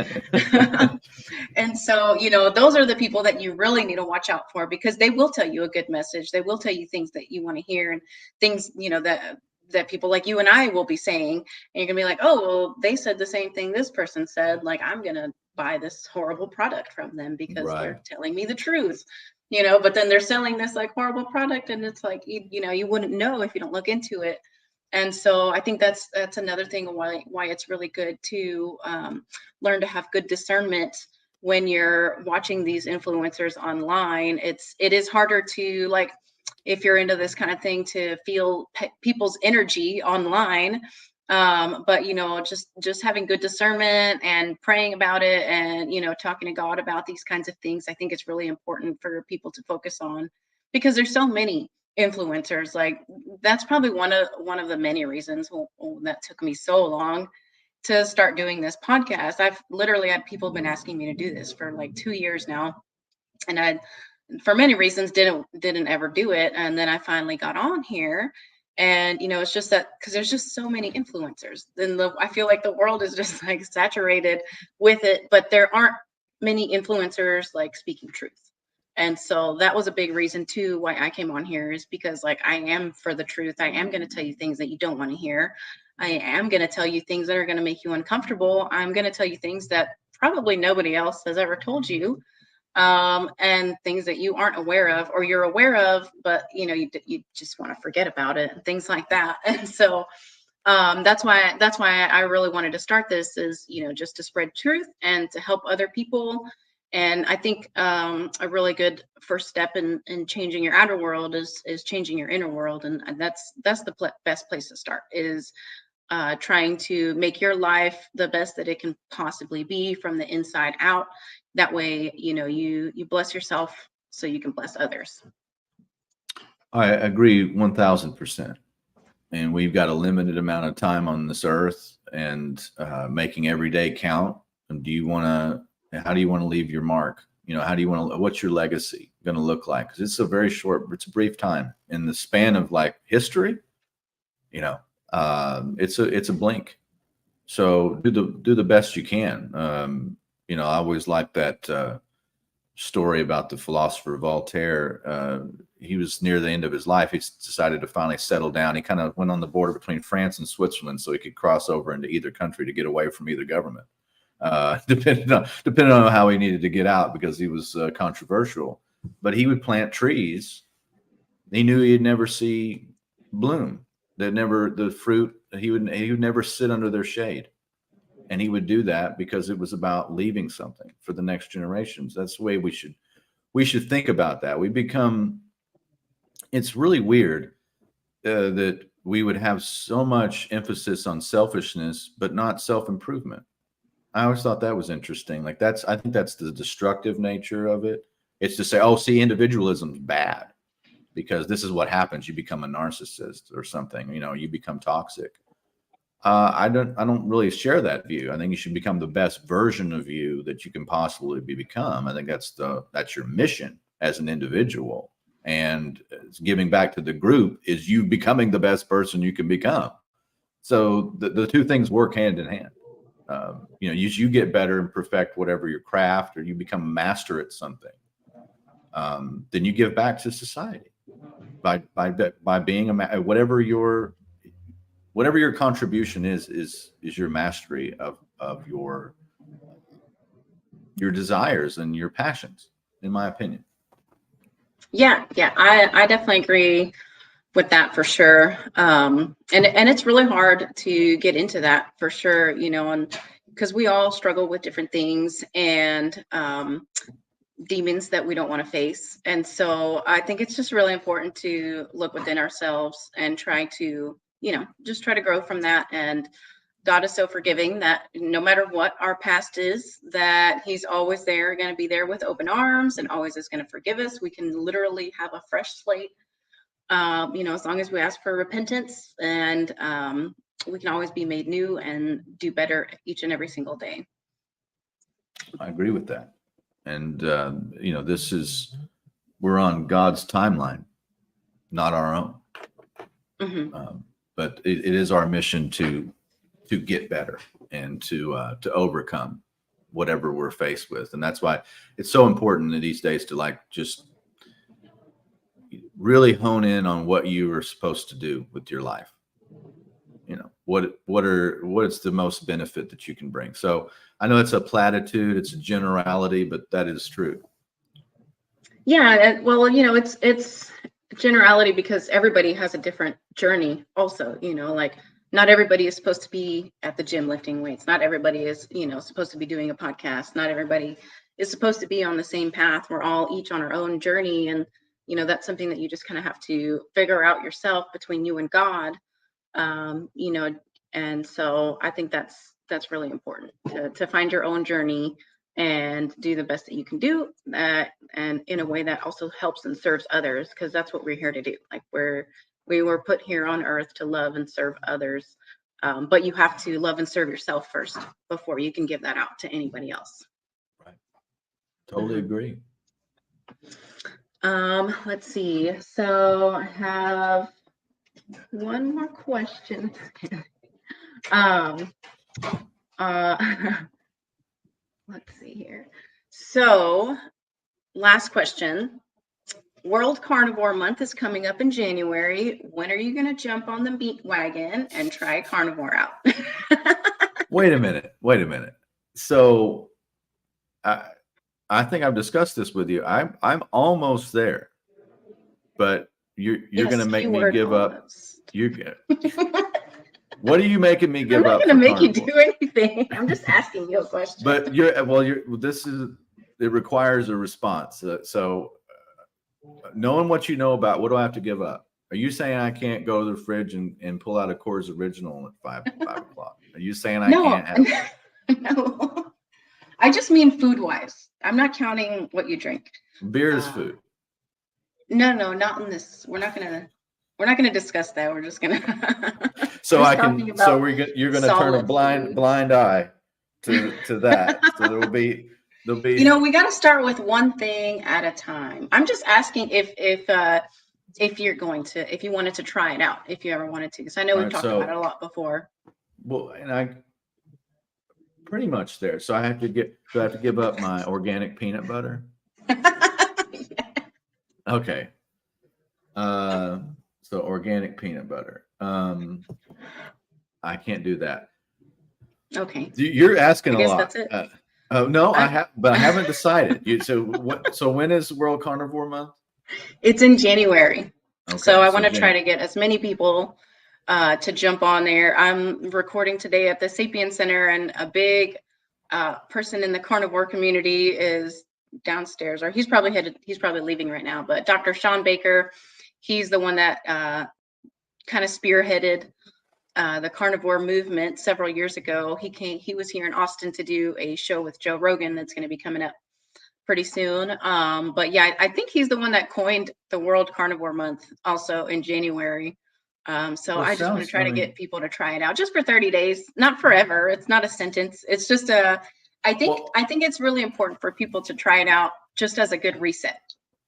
And so, those are the people that you really need to watch out for, because they will tell you a good message. They will tell you things that you want to hear, and things, that people like you and I will be saying. And you're gonna be like, oh, well, they said the same thing this person said. Like, I'm gonna buy this horrible product from them because they're telling me the truth. But then they're selling this like horrible product, and it's like, you wouldn't know if you don't look into it. And so I think that's another thing why it's really good to learn to have good discernment when you're watching these influencers online. It is harder to, like, if you're into this kind of thing, to feel people's energy online. But just having good discernment and praying about it, and talking to God about these kinds of things, I think it's really important for people to focus on, because there's so many influencers. Like, that's probably one of the many reasons that took me so long to start doing this podcast. I've literally had people been asking me to do this for like 2 years now, and I, for many reasons, didn't ever do it. And then I finally got on here, and it's just that, because there's just so many influencers, and I feel like the world is just like saturated with it, but there aren't many influencers like speaking truth. And so that was a big reason too why I came on here, is because, like, I am for the truth. I am going to tell you things that you don't want to hear. I am going to tell you things that are going to make you uncomfortable. I'm going to tell you things that probably nobody else has ever told you, and things that you aren't aware of, or you're aware of, but you just want to forget about it, and things like that. And so that's why I really wanted to start this, is just to spread truth and to help other people. And I think a really good first step in changing your outer world is changing your inner world, and that's the best place to start, is trying to make your life the best that it can possibly be from the inside out. That way, you bless yourself so you can bless others. I agree 1000%. And we've got a limited amount of time on this earth, and making every day count. And how do you want to leave your mark? What's your legacy going to look like? Because it's a brief time in the span of like history. It's a blink. So do the best you can. I always like that story about the philosopher Voltaire. He was near the end of his life. He decided to finally settle down. He kind of went on the border between France and Switzerland so he could cross over into either country to get away from either government. Depending on how he needed to get out, because he was controversial. But he would plant trees he knew he'd never see bloom. The fruit, he would never sit under their shade. And he would do that because it was about leaving something for the next generations. That's the way we should think about that. It's really weird that we would have so much emphasis on selfishness, but not self-improvement. I always thought that was interesting. I think that's the destructive nature of it. It's to say, oh, see, individualism's bad because this is what happens. You become a narcissist or something, you become toxic. I don't really share that view. I think you should become the best version of you that you can possibly become. I think that's your mission as an individual, and giving back to the group is you becoming the best person you can become. So the two things work hand in hand. You get better and perfect whatever your craft, or you become a master at something. Then you give back to society by being whatever your contribution is your mastery of your desires and your passions, in my opinion. Yeah, I definitely agree. with that for sure. And it's really hard to get into that for sure, you know, and because we all struggle with different things and demons that we don't want to face. And so I think it's just really important to look within ourselves and try to, you know, just try to grow from that. And God is so forgiving that no matter what our past is, that he's always there, going to be there with open arms and always is going to forgive us. We can literally have a fresh slate, you know, as long as we ask for repentance, and we can always be made new and do better each and every single day. I agree with that. And, you know, we're on God's timeline, not our own. Mm-hmm. But it is our mission to get better and to overcome whatever we're faced with. And that's why it's so important in these days to like just really hone in on what you are supposed to do with your life. You know, what is the most benefit that you can bring. So I know it's a platitude, it's a generality, but that is true. Yeah, well, you know, it's generality because everybody has a different journey also, you know, like not everybody is supposed to be at the gym lifting weights. Not everybody is, you know, supposed to be doing a podcast. Not everybody is supposed to be on the same path. We're all each on our own journey. And, you know, that's something that you just kind of have to figure out yourself between you and God. You know, and so I think that's really important to find your own journey and do the best that you can do that, and in a way that also helps and serves others, because that's what we're here to do. Like we were put here on earth to love and serve others, but you have to love and serve yourself first before you can give that out to anybody else. Right. Totally agree. Let's see. So I have one more question. Let's see here. So last question. World Carnivore Month is coming up in January. When are you going to jump on the meat wagon and try carnivore out? Wait a minute. So I think I've discussed this with you. I'm almost there, but you're going to make me give up. What are you making me give up? I'm not going to make you do anything. I'm just asking you a question. But it requires a response. So knowing what you know about, what do I have to give up? Are you saying I can't go to the fridge and pull out a Coors Original at 5 o'clock? Are you saying I can't have it? No. I just mean food wise. I'm not counting what you drink. Beer is food. No, not in this. We're not gonna discuss that. We're just gonna. So you're gonna turn a blind eye to that. So there'll be. You know, we got to start with one thing at a time. I'm just asking if you're going to, if you wanted to try it out, if you ever wanted to, because I know we've talked about it a lot before. Well, and I pretty much there. So do I have to give up my organic peanut butter? Yeah. Okay. So organic peanut butter. I can't do that. Okay. You're asking a lot. That's it. No, but I haven't decided. So when is World Carnivore Month? It's in January. Okay, so I want to try to get as many people to jump on there. I'm recording today at the Sapien Center, and a big person in the carnivore community is downstairs, or he's probably leaving right now. But Dr. Sean Baker, he's the one that kind of spearheaded the carnivore movement several years ago. He was here in Austin to do a show with Joe Rogan that's going to be coming up pretty soon. But yeah, I think he's the one that coined the World Carnivore Month also in January. So I just want to try to get people to try it out just for 30 days, not forever. It's not a sentence. It's just I think it's really important for people to try it out just as a good reset.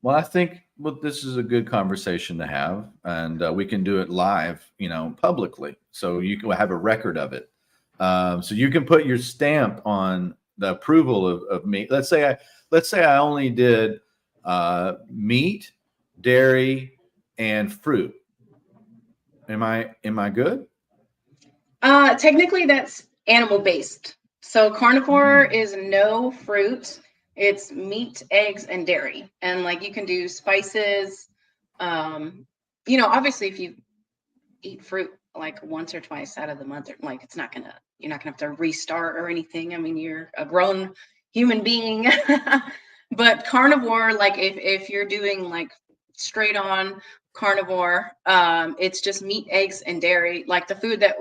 Well, I think this is a good conversation to have, and we can do it live, publicly, so you can have a record of it. So you can put your stamp on the approval of me. Let's say I only did meat, dairy, and fruit. Am I good? Technically, that's animal based. So carnivore is no fruit. It's meat, eggs, and dairy. And like you can do spices, you know, obviously if you eat fruit like once or twice out of the month, like you're not gonna have to restart or anything. I mean, you're a grown human being. But carnivore, like if you're doing like straight on carnivore, it's just meat, eggs, and dairy. Like the food that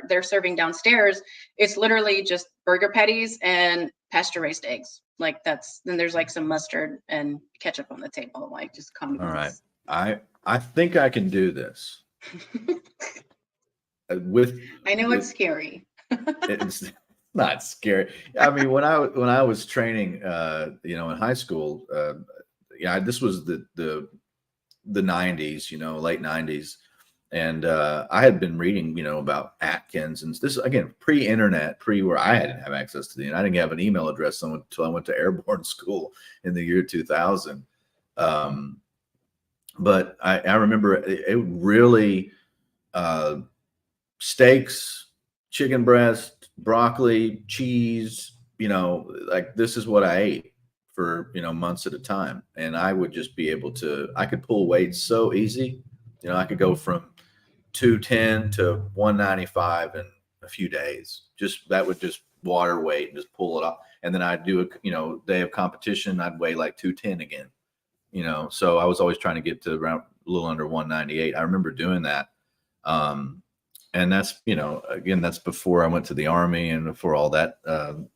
they're serving downstairs, it's literally just burger patties and pasture raised eggs. Like then there's like some mustard and ketchup on the table, like just All right. condiments. I think I can do this. With I know it's scary. it's not scary. I mean, when I was training, you know, in high school, yeah, this was the '90s, you know, late '90s, and I had been reading, you know, about Atkins, and this again pre-internet, where I didn't have access to the internet. I didn't have an email address until I went to airborne school in the year 2000. But I remember it really. Steaks, chicken breast, broccoli, cheese, you know, like this is what I ate for, you know, months at a time. And I would just be able to, I could pull weight so easy. You know, I could go from 210 to 195 in a few days. Just that would just water weight and just pull it off. And then I'd do a, you know, day of competition, I'd weigh like 210 again, you know. So I was always trying to get to around a little under 198. I remember doing that. And that's, you know, again, that's before I went to the Army and before all that, the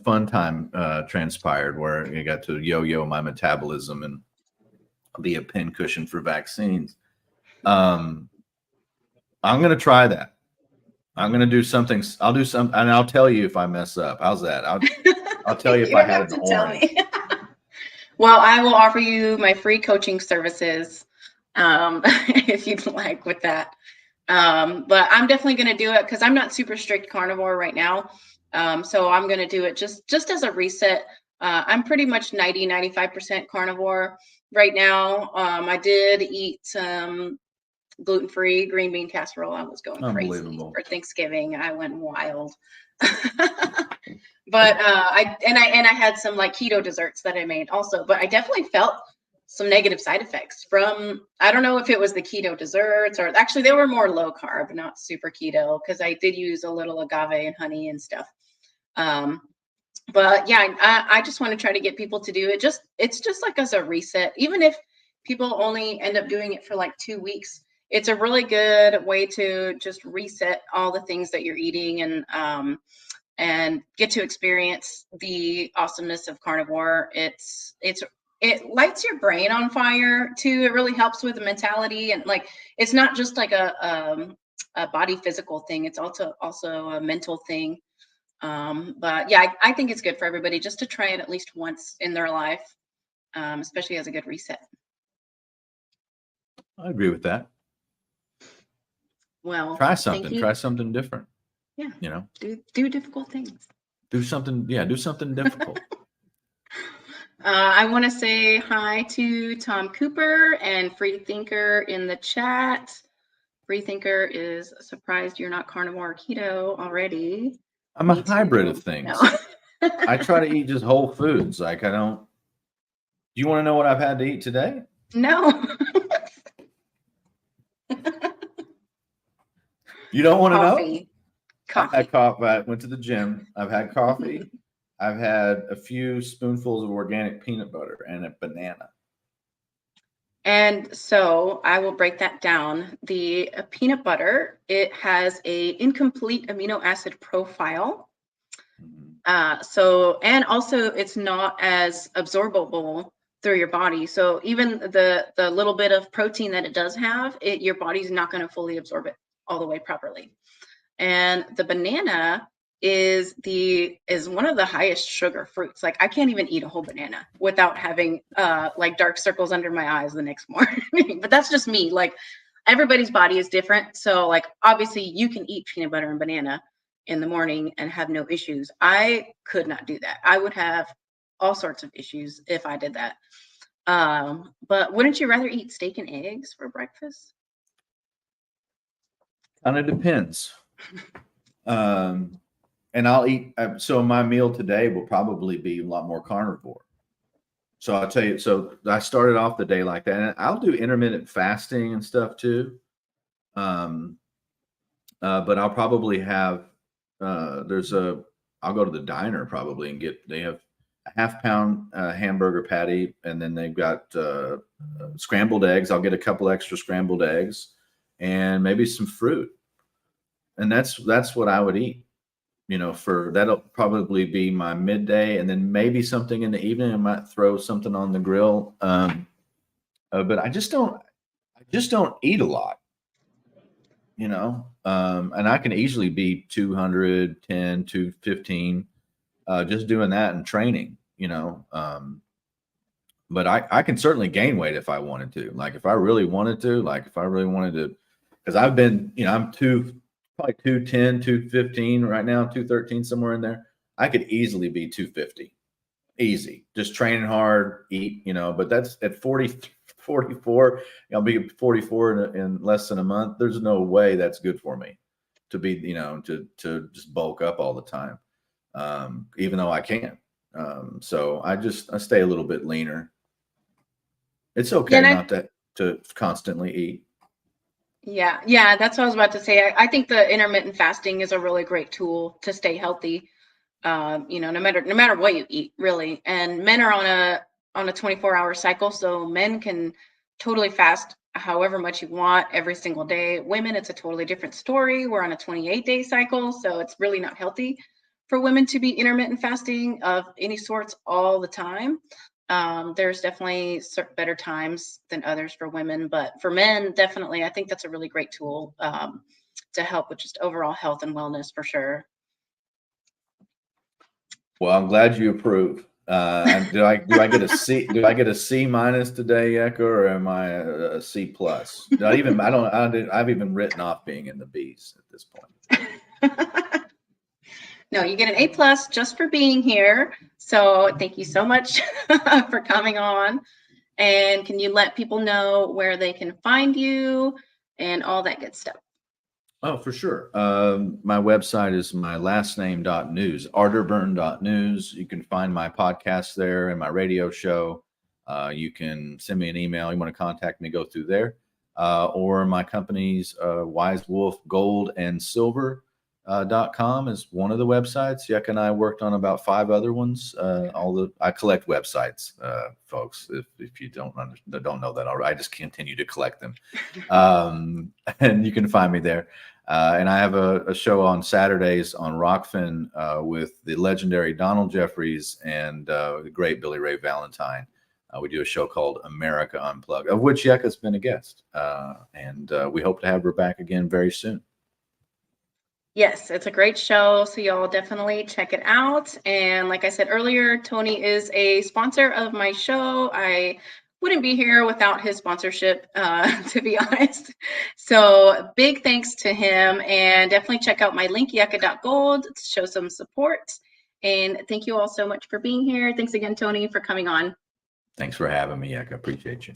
fun time transpired, where I got to yo-yo my metabolism and be a pincushion for vaccines. I'm going to try that. I'm going to do something. I'll do some, and I'll tell you if I mess up. How's that? I'll tell you if You I don't had have an to tell orange. me. Well, I will offer you my free coaching services if you'd like with that. But I'm definitely going to do it because I'm not super strict carnivore right now. So I'm going to do it just as a reset. I'm pretty much 95% carnivore right now. I did eat some gluten-free green bean casserole. I was going crazy Unbelievable. for Thanksgiving. I went wild. But I had some like keto desserts that I made also, but I definitely felt some negative side effects from, I don't know if it was the keto desserts, or actually they were more low carb, not super keto, because I did use a little agave and honey and stuff. But yeah, I just want to try to get people to do it. It's just like as a reset. Even if people only end up doing it for like 2 weeks, it's a really good way to just reset all the things that you're eating and get to experience the awesomeness of carnivore. It lights your brain on fire too. It really helps with the mentality, and like it's not just like a body physical thing. It's also a mental thing. But yeah, I think it's good for everybody just to try it at least once in their life, especially as a good reset. I agree with that. Well, Try thank something. you. Try something different. Yeah. You know, do difficult things. do something. Yeah, do something difficult. I want to say hi to Tom Cooper and Free Thinker in the chat. Free Thinker is surprised you're not carnivore or keto already. I'm a hybrid of things. No. I try to eat just whole foods. Like I don't. Do you want to know what I've had to eat today? No. You don't want to know? Coffee. I had coffee. I went to the gym. I've had coffee. I've had a few spoonfuls of organic peanut butter and a banana. And so I will break that down. The peanut butter, it has a incomplete amino acid profile. And also it's not as absorbable through your body. So even the little bit of protein that it does have, your body's not going to fully absorb it all the way properly. And the banana is one of the highest sugar fruits. Like I can't even eat a whole banana without having like dark circles under my eyes the next morning. But that's just me. Like everybody's body is different. So like obviously you can eat peanut butter and banana in the morning and have no issues. I could not do that. I would have all sorts of issues if I did that. But wouldn't you rather eat steak and eggs for breakfast? Kind of depends. And I'll eat. So my meal today will probably be a lot more carnivore. So I'll tell you, so I started off the day like that, and I'll do intermittent fasting and stuff too. Um, but I'll probably have, I'll go to the diner probably and they have a half-pound hamburger patty, and then they've got scrambled eggs. I'll get a couple extra scrambled eggs and maybe some fruit. And that's what I would eat. For that'll probably be my midday, and then maybe something in the evening. I might throw something on the grill. But I just don't eat a lot, and I can easily be 210, 215, just doing that and training, but I can certainly gain weight if I wanted to. Like if I really wanted to, because I've been, I'm probably 210, 215 right now, 213, somewhere in there. I could easily be 250. Easy. Just training hard, eat, but that's at 44. I'll be 44 in less than a month. There's no way that's good for me to be, to just bulk up all the time. Even though I can. So I stay a little bit leaner. It's okay not to constantly eat. Yeah, that's what I was about to say. I think the intermittent fasting is a really great tool to stay healthy. No matter what you eat, really. And men are on a 24-hour cycle, so men can totally fast however much you want every single day. Women, it's a totally different story. We're on a 28-day cycle, so it's really not healthy for women to be intermittent fasting of any sorts all the time. There's definitely better times than others for women, but for men, definitely, I think that's a really great tool to help with just overall health and wellness for sure. Well, I'm glad you approve. Do I get a C? Do I get a C minus today, Yecca, or am I a C plus? I've even written off being in the B's at this point. No, you get an A plus just for being here. So thank you so much for coming on. And can you let people know where they can find you and all that good stuff? Oh, for sure. My website is my last name.news, arterburn.news. You can find my podcast there and my radio show. You can send me an email. You want to contact me, go through there. Or my company's Wise Wolf Gold and Silver .com is one of the websites. Yecca and I worked on about 5 other ones. I collect websites, folks. If you don't know that already, I just continue to collect them. And you can find me there. And I have a show on Saturdays on Rockfin with the legendary Donald Jeffries and the great Billy Ray Valentine. We do a show called America Unplugged, of which Yecca's been a guest. And we hope to have her back again very soon. Yes, it's a great show. So y'all definitely check it out. And like I said earlier, Tony is a sponsor of my show. I wouldn't be here without his sponsorship, to be honest. So big thanks to him, and definitely check out my link, YeahYecca.gold, to show some support. And thank you all so much for being here. Thanks again, Tony, for coming on. Thanks for having me, Yecca. Appreciate you.